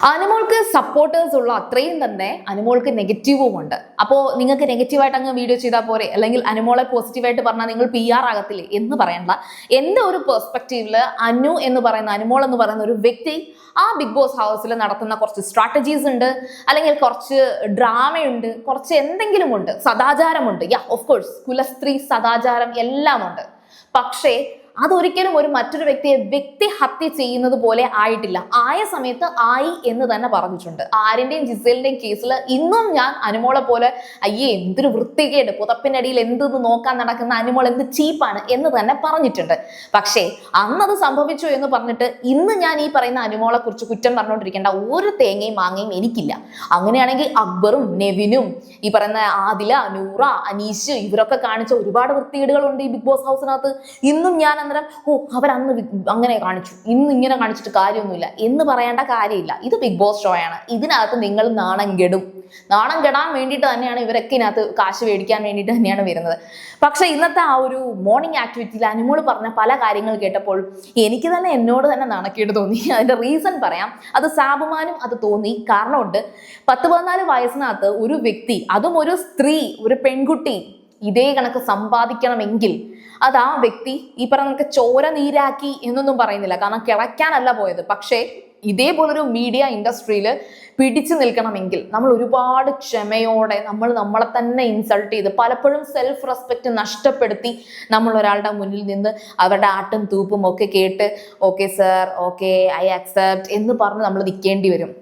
അനുമോൾക്ക് supporters ഉള്ള അത്രയും തന്നെ അനുമോൾക്ക് നെഗറ്റീവും ഉണ്ട്. അപ്പോൾ നിങ്ങൾക്ക് നെഗറ്റീവായിട്ട് അങ്ങ് വീഡിയോ ചെയ്താൽ പോരെ, അല്ലെങ്കിൽ അനുമോളെ പോസിറ്റീവായിട്ട് പറഞ്ഞാൽ നിങ്ങൾ PR ആകത്തില്ലേ എന്ന് പറയണ്ട. എൻ്റെ ഒരു പെർസ്പെക്റ്റീവില് അനുമോൾ എന്ന് പറയുന്ന ഒരു വ്യക്തി ആ ബിഗ് ബോസ് ഹൗസിൽ നടത്തുന്ന കുറച്ച് സ്ട്രാറ്റജീസ് ഉണ്ട്, അല്ലെങ്കിൽ കുറച്ച് ഡ്രാമയുണ്ട്, കുറച്ച് എന്തെങ്കിലും ഉണ്ട്, സദാചാരമുണ്ട്. ഓഫ് കോഴ്സ് കുലസ്ത്രീ സദാചാരം എല്ലാം ഉണ്ട്. പക്ഷേ അതൊരിക്കലും മറ്റൊരു വ്യക്തി ഹത്യ ചെയ്യുന്നത് പോലെ ആയിട്ടില്ല. ആയ സമയത്ത് ആയി എന്ന് തന്നെ പറഞ്ഞിട്ടുണ്ട്. ആര്യന്റെയും ജിസേലിന്റെയും കേസിൽ ഇന്നും ഞാൻ അനുമോളെ പോലെ എന്തൊരു വൃത്തികേട്, പുതപ്പിനടിയിൽ എന്ത് നോക്കാൻ നടക്കുന്ന അനുമോൾ എന്ത് ചീപ്പാണ് എന്ന് തന്നെ പറഞ്ഞിട്ടുണ്ട്. പക്ഷേ അന്നത് സംഭവിച്ചു എന്ന് പറഞ്ഞിട്ട് ഇന്ന് ഞാൻ ഈ പറയുന്ന അനുമോളെ കുറിച്ച് കുറ്റം പറഞ്ഞുകൊണ്ടിരിക്കേണ്ട ഒരു തേങ്ങയും മാങ്ങയും എനിക്കില്ല. അങ്ങനെയാണെങ്കിൽ അക്ബറും നെവിനും ഈ പറയുന്ന ആദില, നൂറ, അനീഷ് ഇവരൊക്കെ കാണിച്ച ഒരുപാട് വൃത്തികേടുകളുണ്ട് ഈ ബിഗ് ബോസ് ഹൗസിനകത്ത്. ഇന്നും ഞാൻ അവരന്ന് അങ്ങനെ കാണിച്ചു, ഇന്ന് ഇങ്ങനെ കാണിച്ചിട്ട് കാര്യമൊന്നുമില്ല എന്ന് പറയേണ്ട കാര്യമില്ല. ഇത് ബിഗ് ബോസ് ഷോ ആണ്. ഇതിനകത്ത് നിങ്ങൾ നാണം കെടാൻ വേണ്ടിയിട്ട് തന്നെയാണ് ഇവരൊക്കെ ഇതിനകത്ത് കാശ് മേടിക്കാൻ വേണ്ടിയിട്ട് തന്നെയാണ് വരുന്നത്. പക്ഷെ ഇന്നത്തെ ആ ഒരു മോർണിംഗ് ആക്ടിവിറ്റിയിൽ അനുമോൾ പറഞ്ഞ പല കാര്യങ്ങൾ കേട്ടപ്പോൾ എനിക്ക് തന്നെ എന്നോട് തന്നെ നാണക്കേട് തോന്നി. അതിന്റെ റീസൺ പറയാം. അത് സാബുമാനും അത് തോന്നി. കാരണമുണ്ട്. 10-14 വയസ്സിനകത്ത് ഒരു വ്യക്തി, അതും ഒരു സ്ത്രീ, ഒരു പെൺകുട്ടി ഇതേ കണക്ക് സമ്പാദിക്കണമെങ്കിൽ അത് ആ വ്യക്തി ഈ പറഞ്ഞ ചോര നീരാക്കി എന്നൊന്നും പറയുന്നില്ല, കാരണം കിളയ്ക്കാനല്ല പോയത്. പക്ഷേ ഇതേപോലൊരു മീഡിയ ഇൻഡസ്ട്രിയിൽ പിടിച്ചു നിൽക്കണമെങ്കിൽ നമ്മൾ ഒരുപാട് ക്ഷമയോടെ നമ്മളെ തന്നെ ഇൻസൾട്ട് ചെയ്ത് പലപ്പോഴും സെൽഫ് റെസ്പെക്റ്റ് നഷ്ടപ്പെടുത്തി നമ്മൾ ഒരാളുടെ മുന്നിൽ നിന്ന് അവരുടെ ആട്ടും തൂപ്പും ഒക്കെ കേട്ട് okay sir, okay I accept എന്ന് പറഞ്ഞ് നമ്മൾ നിൽക്കേണ്ടി വരും.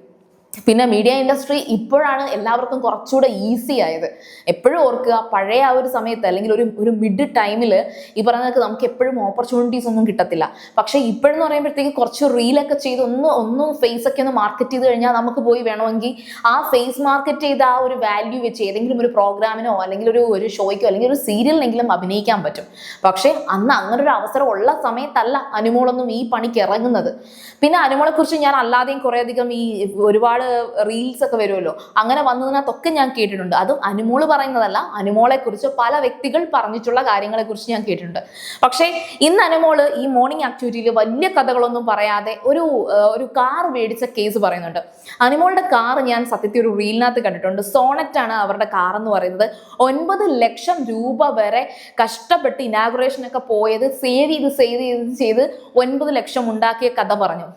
പിന്നെ മീഡിയ ഇൻഡസ്ട്രി ഇപ്പോഴാണ് എല്ലാവർക്കും കുറച്ചുകൂടെ ഈസി ആയത്. എപ്പോഴും ഓർക്കുക, പഴയ ആ ഒരു സമയത്ത് അല്ലെങ്കിൽ ഒരു മിഡ് ടൈമിൽ ഈ പറഞ്ഞതൊക്കെ നമുക്ക് എപ്പോഴും ഓപ്പർച്യൂണിറ്റീസ് ഒന്നും കിട്ടത്തില്ല. പക്ഷേ ഇപ്പോഴെന്ന് പറയുമ്പോഴത്തേക്ക് കുറച്ച് റീലൊക്കെ ചെയ്ത് ഒന്ന് ഫേസ് ഒക്കെ ഒന്ന് മാർക്കറ്റ് ചെയ്ത് കഴിഞ്ഞാൽ നമുക്ക് പോയി വേണമെങ്കിൽ ആ ഫേസ് മാർക്കറ്റ് ചെയ്ത ആ ഒരു വാല്യൂ വെച്ച് ഏതെങ്കിലും ഒരു പ്രോഗ്രാമിനോ അല്ലെങ്കിൽ ഒരു ഷോയ്ക്കോ അല്ലെങ്കിൽ ഒരു സീരിയലിനെങ്കിലും അഭിനയിക്കാൻ പറ്റും. പക്ഷേ അന്ന് അങ്ങനെ ഒരു അവസരം ഉള്ള സമയത്തല്ല അനുമോളൊന്നും ഈ പണിക്ക് ഇറങ്ങുന്നത്. പിന്നെ അനുമോളെ കുറിച്ച് ഞാൻ അല്ലാതെയും കുറേയധികം ഈ ഒരുപാട് റീൽസ് ഒക്കെ വരുമല്ലോ, അങ്ങനെ വന്നതിനകത്തൊക്കെ ഞാൻ കേട്ടിട്ടുണ്ട്. അതും അനുമോള് പറയുന്നതല്ല, അനുമോളെ കുറിച്ച് പല വ്യക്തികൾ പറഞ്ഞിട്ടുള്ള കാര്യങ്ങളെ കുറിച്ച് ഞാൻ കേട്ടിട്ടുണ്ട്. പക്ഷേ ഇന്ന് അനുമോള് ഈ മോർണിംഗ് ആക്ടിവിറ്റിയിൽ വലിയ കഥകളൊന്നും പറയാതെ ഒരു കാർ മേടിച്ച കേസ് പറയുന്നുണ്ട്. അനുമോളുടെ കാർ ഞാൻ സത്യത്തിൽ ഒരു റീലിനകത്ത് കണ്ടിട്ടുണ്ട്. സോണറ്റ് ആണ് അവരുടെ കാർ എന്ന് പറയുന്നത്. 9 ലക്ഷം രൂപ വരെ കഷ്ടപ്പെട്ട് ഇനാഗുറേഷൻ ഒക്കെ പോയത് സേവ് ചെയ്ത് 9 ലക്ഷം ഉണ്ടാക്കിയ കഥ പറഞ്ഞു.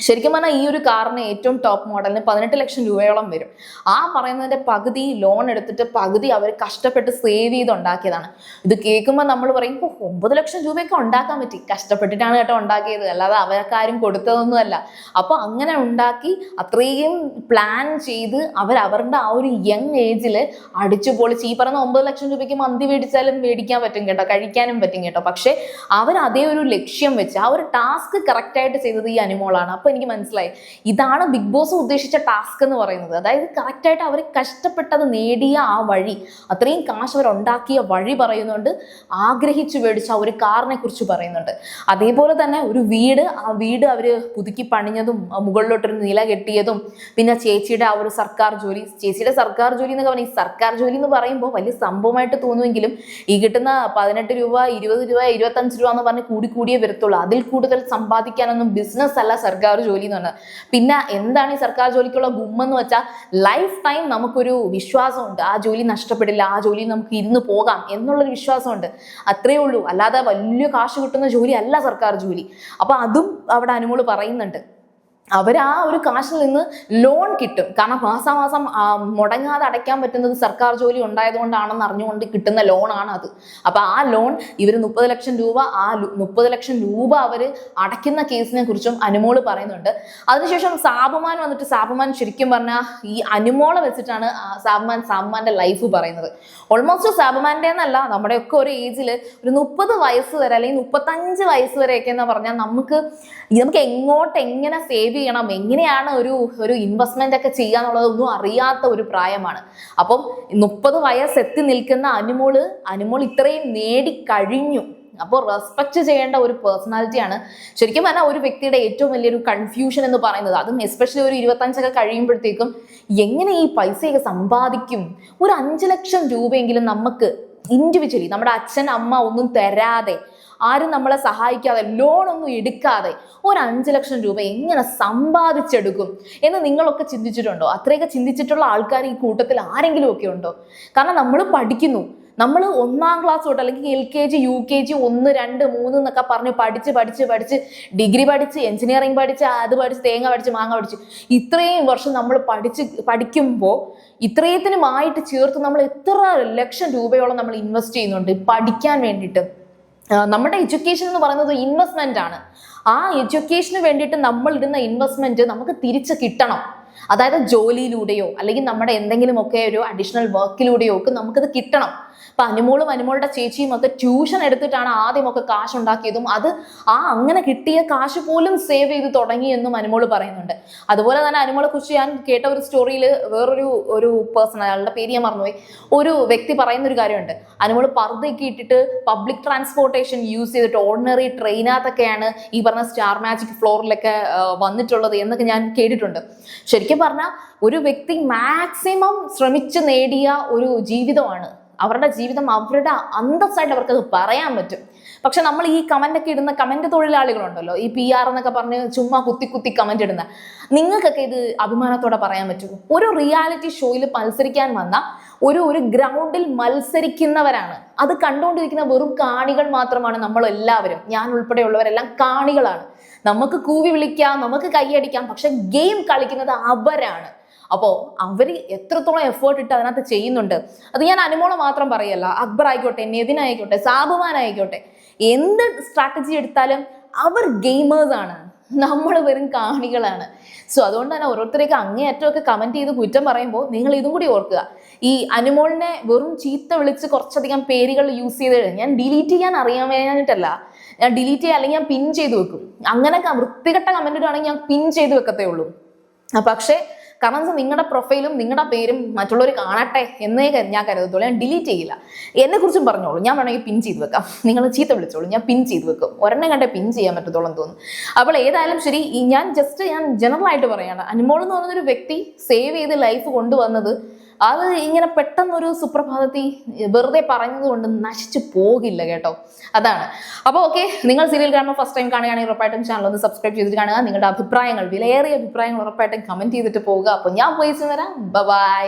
ശരിക്കും പറഞ്ഞാൽ ഈ ഒരു കാറിന് ഏറ്റവും ടോപ്പ് മോഡലിന് 18 ലക്ഷം രൂപയോളം വരും. ആ പറയുന്നതിന്റെ പകുതി ലോൺ എടുത്തിട്ട് പകുതി അവർ കഷ്ടപ്പെട്ട് സേവ് ചെയ്ത് ഉണ്ടാക്കിയതാണ്. ഇത് കേൾക്കുമ്പോൾ നമ്മൾ പറയും 9 ലക്ഷം രൂപയൊക്കെ ഉണ്ടാക്കാൻ പറ്റി, കഷ്ടപ്പെട്ടിട്ടാണ് കേട്ടോ ഉണ്ടാക്കിയത്, അല്ലാതെ അവർക്കാരും കൊടുത്തതൊന്നുമല്ല. അപ്പൊ അങ്ങനെ ഉണ്ടാക്കി അത്രയും പ്ലാൻ ചെയ്ത് അവരുടെ ആ ഒരു യങ് ഏജിൽ അടിച്ചു പൊളിച്ച് ഈ പറയുന്ന 9 ലക്ഷം രൂപയ്ക്ക് മന്തി മേടിച്ചാലും മേടിക്കാൻ പറ്റും കേട്ടോ, കഴിക്കാനും പറ്റും കേട്ടോ. പക്ഷെ അവർ അതേ ഒരു ലക്ഷ്യം വെച്ച് ആ ഒരു ടാസ്ക് കറക്റ്റായിട്ട് ചെയ്തത് ഈ അനുമോളാണ്. അപ്പൊ എനിക്ക് മനസ്സിലായി, ഇതാണ് ബിഗ് ബോസ് ഉദ്ദേശിച്ച ടാസ്ക് എന്ന് പറയുന്നത്. അതായത് കറക്റ്റായിട്ട് അവർ കഷ്ടപ്പെട്ടത് നേടിയ ആ വഴി, അത്രയും കാശ് അവർ ഉണ്ടാക്കിയ വഴി പറയുന്നുണ്ട്. ആഗ്രഹിച്ചു മേടിച്ച ഒരു കാറിനെ കുറിച്ച് പറയുന്നുണ്ട്. അതേപോലെ തന്നെ ഒരു വീട്, ആ വീട് അവര് പുതുക്കി പണിഞ്ഞതും മുകളിലോട്ടൊരു നില കെട്ടിയതും, പിന്നെ ചേച്ചിയുടെ ആ ഒരു സർക്കാർ ജോലി എന്നൊക്കെ പറഞ്ഞാൽ, ഈ സർക്കാർ ജോലി എന്ന് പറയുമ്പോൾ വലിയ സംഭവമായിട്ട് തോന്നുമെങ്കിലും ഈ കിട്ടുന്ന 18 രൂപ, 20 രൂപ, 25 രൂപ എന്ന് പറഞ്ഞ് കൂടിയേ വരത്തുള്ളൂ. അതിൽ കൂടുതൽ സമ്പാദിക്കാനൊന്നും ബിസിനസ് അല്ല സർക്കാർ ജോലി എന്ന് പറഞ്ഞത്. പിന്നെ എന്താണ് ഈ സർക്കാർ ജോലിക്കുള്ള ഗുമ്മെന്ന് വെച്ചാൽ ലൈഫ് ടൈം നമുക്കൊരു വിശ്വാസമുണ്ട്, ആ ജോലി നഷ്ടപ്പെടില്ല, ആ ജോലി നമുക്ക് ഇരുന്ന് പോകാം എന്നുള്ളൊരു വിശ്വാസമുണ്ട്. അത്രയേ ഉള്ളൂ. അല്ലാതെ വലിയ കാശ് കിട്ടുന്ന ജോലി അല്ല സർക്കാർ ജോലി. അപ്പൊ അതും അവിടെ അനുമോള് പറയുന്നുണ്ട്. അവർ ആ ഒരു കാശിൽ നിന്ന് ലോൺ കിട്ടും. കാരണം മാസാമാസം മുടങ്ങാതെ അടയ്ക്കാൻ പറ്റുന്നത് സർക്കാർ ജോലി ഉണ്ടായതുകൊണ്ടാണെന്ന് അറിഞ്ഞുകൊണ്ട് കിട്ടുന്ന ലോണാണ് അത്. അപ്പൊ ആ ലോൺ ഇവർ 30 ലക്ഷം രൂപ, ആ 30 ലക്ഷം രൂപ അവർ അടയ്ക്കുന്ന കേസിനെ കുറിച്ചും അനുമോള് പറയുന്നുണ്ട്. അതിനുശേഷം സാബുമാൻ ശരിക്കും പറഞ്ഞാൽ ഈ അനുമോളെ വെച്ചിട്ടാണ് സാബുമാന്റെ ലൈഫ് പറയുന്നത്. ഓൾമോസ്റ്റ് സാബുമാന്റെ എന്നല്ല, നമ്മുടെയൊക്കെ ഒരു ഏജിൽ ഒരു 30 വയസ്സ് വരെ അല്ലെങ്കിൽ 35 വയസ്സ് വരെയൊക്കെ എന്ന് പറഞ്ഞാൽ നമുക്ക് എങ്ങനെ സേവ് ചെയ്യണം, എങ്ങനെയാണ് ഒരു ഇൻവെസ്റ്റ്മെന്റ് ഒക്കെ ചെയ്യാന്നുള്ളതൊന്നും അറിയാത്ത ഒരു പ്രായമാണ്. അപ്പം 30 വയസ്സ് എത്തി നിൽക്കുന്ന അനുമോൾ ഇത്രയും നേടിക്കഴിഞ്ഞു. അപ്പോൾ റെസ്പെക്ട് ചെയ്യേണ്ട ഒരു പേഴ്സണാലിറ്റിയാണ്. ശരിക്കും പറഞ്ഞാൽ ഒരു വ്യക്തിയുടെ ഏറ്റവും വലിയൊരു കൺഫ്യൂഷൻ എന്ന് പറയുന്നത്, അതും എസ്പെഷ്യലി ഒരു 25 ഒക്കെ കഴിയുമ്പോഴത്തേക്കും എങ്ങനെ ഈ പൈസയൊക്കെ സമ്പാദിക്കും. ഒരു 5 ലക്ഷം രൂപയെങ്കിലും നമുക്ക് ഇൻഡിവിജ്വലി നമ്മുടെ അച്ഛൻ അമ്മ ഒന്നും തരാതെ ആരും നമ്മളെ സഹായിക്കാതെ ലോണൊന്നും എടുക്കാതെ ഒരു 5 ലക്ഷം രൂപ എങ്ങനെ സമ്പാദിച്ചെടുക്കും എന്ന് നിങ്ങളൊക്കെ ചിന്തിച്ചിട്ടുണ്ടോ? അത്രയൊക്കെ ചിന്തിച്ചിട്ടുള്ള ആൾക്കാർ ഈ കൂട്ടത്തിൽ ആരെങ്കിലും ഒക്കെ ഉണ്ടോ? കാരണം നമ്മൾ പഠിക്കുന്നു, നമ്മൾ 1-ാം ക്ലാസ് തൊട്ട് അല്ലെങ്കിൽ LKG UKG 1 2 3 എന്നൊക്കെ പറഞ്ഞ് പഠിച്ച് ഡിഗ്രി പഠിച്ച് എഞ്ചിനീയറിംഗ് പഠിച്ച് അത് പഠിച്ച് തേങ്ങ പഠിച്ച് മാങ്ങ പഠിച്ച് ഇത്രയും വർഷം നമ്മൾ പഠിക്കുമ്പോൾ ഇത്രയത്തിനുമായിട്ട് ചേർത്ത് നമ്മൾ എത്ര ലക്ഷം രൂപയോളം നമ്മൾ ഇൻവെസ്റ്റ് ചെയ്യുന്നുണ്ട് പഠിക്കാൻ വേണ്ടിയിട്ട്. നമ്മുടെ എഡ്യൂക്കേഷൻ എന്ന് പറയുന്നത് ഇൻവെസ്റ്റ്മെന്റ് ആണ്. ആ എഡ്യൂക്കേഷന് വേണ്ടിയിട്ട് നമ്മൾ ഇടുന്ന ഇൻവെസ്റ്റ്മെന്റ് നമുക്ക് തിരിച്ച് കിട്ടണം. അതായത് ജോലിയിലൂടെയോ അല്ലെങ്കിൽ നമ്മുടെ എന്തെങ്കിലുമൊക്കെ ഒരു അഡീഷണൽ വർക്കിലൂടെയോ ഒക്കെ നമുക്കത് കിട്ടണം. അപ്പൊ അനുമോളും അനുമോളുടെ ചേച്ചിയും ഒക്കെ ട്യൂഷൻ എടുത്തിട്ടാണ് ആദ്യമൊക്കെ കാശ് ഉണ്ടാക്കിയതും അത് അങ്ങനെ കിട്ടിയ കാശ് പോലും സേവ് ചെയ്ത് തുടങ്ങിയെന്നും അനുമോള് പറയുന്നുണ്ട്. അതുപോലെ തന്നെ അനുമോളെ കുറിച്ച് ഞാൻ കേട്ട ഒരു സ്റ്റോറിയിൽ വേറൊരു പേഴ്സൺ, അയാളുടെ പേര് ഞാൻ മറന്നുപോയി, ഒരു വ്യക്തി പറയുന്ന ഒരു കാര്യമുണ്ട്. അനുമോള് പർദ്ദയൊക്കെ ഇട്ടിട്ട് പബ്ലിക് ട്രാൻസ്പോർട്ടേഷൻ യൂസ് ചെയ്തിട്ട് ഓർഡിനറി ട്രെയിനകത്തൊക്കെയാണ് ഈ പറഞ്ഞ സ്റ്റാർ മാജിക് ഫ്ലോറിലൊക്കെ വന്നിട്ടുള്ളത് എന്നൊക്കെ ഞാൻ കേട്ടിട്ടുണ്ട്. ശരിക്കും പറഞ്ഞാൽ ഒരു വ്യക്തി മാക്സിമം ശ്രമിച്ച് നേടിയ ഒരു ജീവിതമാണ് അവരുടെ ജീവിതം. അവരുടെ അന്തസ്സായിട്ട് അവർക്കത് പറയാൻ പറ്റും. പക്ഷെ നമ്മൾ ഈ കമന്റ് ഇടുന്ന കമന്റ് തൊഴിലാളികളുണ്ടല്ലോ, ഈ PR എന്നൊക്കെ പറഞ്ഞ് ചുമ്മാ കുത്തി കമന്റ് ഇടുന്ന, നിങ്ങൾക്കൊക്കെ ഇത് അഭിമാനത്തോടെ പറയാൻ പറ്റുമോ? ഒരു റിയാലിറ്റി ഷോയിൽ മത്സരിക്കാൻ വന്ന ഒരു ഗ്രൗണ്ടിൽ മത്സരിക്കുന്നവരാണ്. അത് കണ്ടുകൊണ്ടിരിക്കുന്ന വെറും കാണികൾ മാത്രമാണ് നമ്മൾ എല്ലാവരും. ഞാൻ ഉൾപ്പെടെയുള്ളവരെല്ലാം കാണികളാണ്. നമുക്ക് കൂവി വിളിക്കാം, നമുക്ക് കൈയടിക്കാം, പക്ഷെ ഗെയിം കളിക്കുന്നത് അവരാണ്. അപ്പോൾ അവർ എത്രത്തോളം എഫേർട്ട് ഇട്ട് അതിനകത്ത് ചെയ്യുന്നുണ്ട്. അത് ഞാൻ അനുമോളെ മാത്രം പറയല്ല, അക്ബർ ആയിക്കോട്ടെ, നെവിൻ ആയിക്കോട്ടെ, സാബുമാൻ ആയിക്കോട്ടെ, എന്ത് സ്ട്രാറ്റജി എടുത്താലും അവർ ഗെയിമേഴ്സ് ആണ്, നമ്മൾ വെറും കാണികളാണ്. സോ അതുകൊണ്ട് തന്നെ ഓരോരുത്തരേക്ക് അങ്ങേയറ്റമൊക്കെ കമന്റ് ചെയ്ത് കുറ്റം പറയുമ്പോൾ നിങ്ങൾ ഇതും കൂടി ഓർക്കുക. ഈ അനുമോളിനെ വെറും ചീത്ത വിളിച്ച് കുറച്ചധികം പേരുകൾ യൂസ് ചെയ്ത് ഞാൻ ഡിലീറ്റ് ചെയ്യാൻ അറിയാൻ വേണ്ടിയിട്ടല്ല, ഞാൻ ഡിലീറ്റ് ചെയ്യാൻ അല്ലെങ്കിൽ ഞാൻ പിൻ ചെയ്ത് വെക്കും. അങ്ങനെ വൃത്തികെട്ട കമന്റ് ഇടുകയാണെങ്കിൽ ഞാൻ പിൻ ചെയ്ത് വെക്കത്തേ ഉള്ളൂ. പക്ഷേ കാരണം നിങ്ങളുടെ പ്രൊഫൈലും നിങ്ങളുടെ പേരും മറ്റുള്ളവർ കാണട്ടെ എന്നേ ഞാൻ കരുതത്തുള്ളൂ. ഞാൻ ഡിലീറ്റ് ചെയ്യില്ല. എന്നെ കുറിച്ചും പറഞ്ഞോളൂ, ഞാൻ വേണമെങ്കിൽ പിൻ ചെയ്ത് വെക്കാം. നിങ്ങൾ ചീത്ത വിളിച്ചോളൂ, ഞാൻ പിൻ ചെയ്ത് വെക്കും. ഒരെണ്ണം കണ്ടേ പിൻ ചെയ്യാൻ പറ്റത്തോളം തോന്നുന്നു. അപ്പോൾ ഏതായാലും ശരി, ഞാൻ ജനറൽ ആയിട്ട് പറയാണ്, അനുമോൾ എന്ന് പറയുന്നൊരു വ്യക്തി സേവ് ചെയ്ത് ലൈഫ് കൊണ്ടുവന്നത് അത് ഇങ്ങനെ പെട്ടെന്നൊരു സുപ്രഭാതത്തിൽ വെറുതെ പറഞ്ഞത് കൊണ്ട് നശിച്ചു പോകില്ല കേട്ടോ. അതാണ്. അപ്പോൾ ഓക്കെ, നിങ്ങൾ സീരിയൽ കാണുമ്പോൾ ഫസ്റ്റ് ടൈം കാണുകയാണെങ്കിൽ ഉറപ്പായിട്ടും ചാനൽ ഒന്ന് സബ്സ്ക്രൈബ് ചെയ്തിട്ട് കാണുക. നിങ്ങളുടെ അഭിപ്രായങ്ങൾ, വിലയേറിയ അഭിപ്രായങ്ങൾ ഉറപ്പായിട്ടും കമന്റ് ചെയ്തിട്ട് പോവുക. അപ്പോൾ ഞാൻ പോയി വരാം. ബൈ.